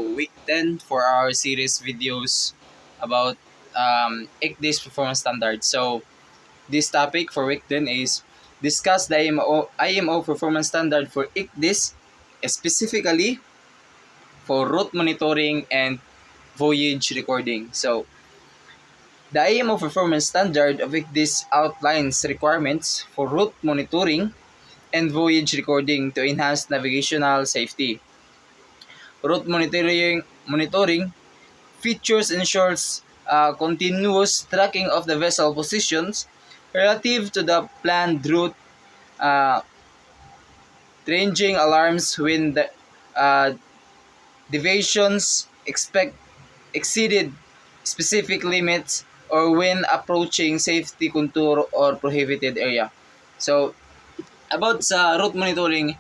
week 10 for our series videos about ICDIS performance standard. So this topic for week 10 is discuss the IMO performance standard for ICDIS, specifically for route monitoring and voyage recording. So the IMO performance standard of ICDIS outlines requirements for route monitoring and voyage recording to enhance navigational safety. Route monitoring features ensures continuous tracking of the vessel positions relative to the planned route, uh, ranging alarms when the deviations exceeded specific limits or when approaching safety contour or prohibited area. So about sa route monitoring,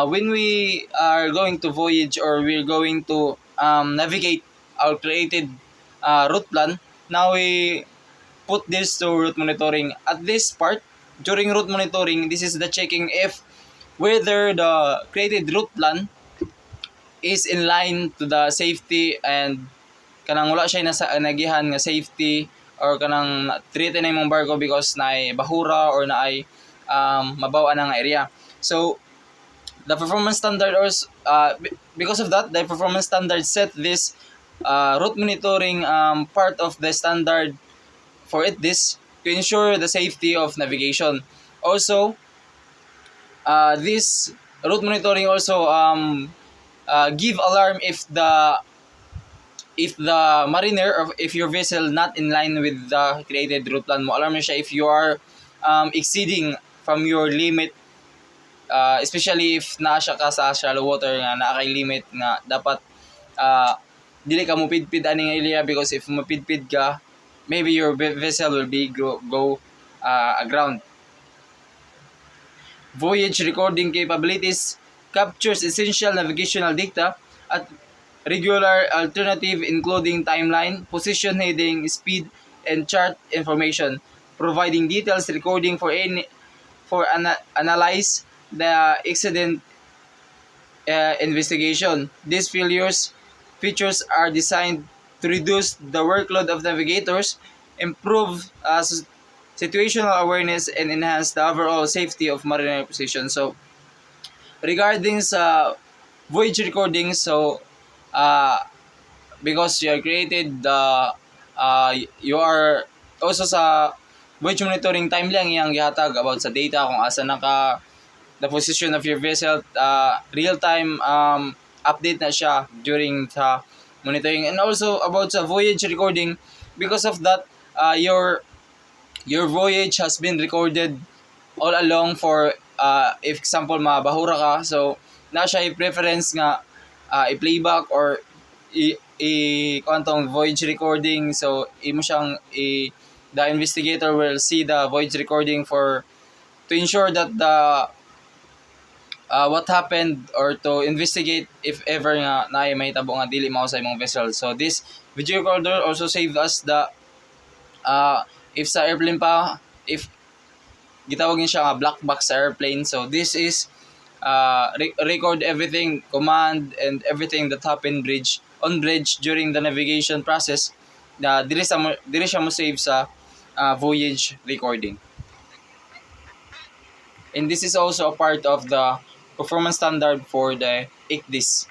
when we are going to voyage or we're going to navigate our created route plan, now we put this to route monitoring. At this part, during route monitoring, this is the checking if whether the created route plan is in line to the safety and kanang wala siya nasa anagihan nga safety or kanang treat na imong barko because naay bahura or naay mabaw na nga area. So the performance standard also because of that, the performance standard set this route monitoring part of the standard for this to ensure the safety of navigation. Also, this route monitoring also give alarm if the mariner or if your vessel not in line with the created route plan mo. Alarm na siya if you are exceeding from your limit, especially if naa siya ka sa shallow water nga naa kay limit nga dapat dili ka mo pidpid ani nga area, because if mapidpid ka, maybe your vessel will be go aground. Voyage recording capabilities captures essential navigational data at regular alternative including timeline, position heading, speed, and chart information, providing details recording for analyze the accident investigation. These features are designed to reduce the workload of navigators, improve situational awareness, and enhance the overall safety of mariner position. So regarding sa voyage recording, so because you are created you are also sa voyage monitoring time lang iyang gihatag about sa data kung asa naka the position of your vessel, real time update na siya during the monitoring. And also about sa voyage recording, because of that your voyage has been recorded all along for if example mabahura ka, so na siya i-preference nga i-playback or kuantong voyage recording. So imo siyang the investigator will see the voyage recording for to ensure that the what happened or to investigate if ever nga naay may tabo nga dili mao sa imong vessel. So this video recorder also saved us the if sa airplane pa, if gitawag niya siya nga black box sa airplane. So this is record everything, command and everything that happened on bridge during the navigation process. Dili siya mo save sa voyage recording. And this is also a part of the performance standard for the ICDIS.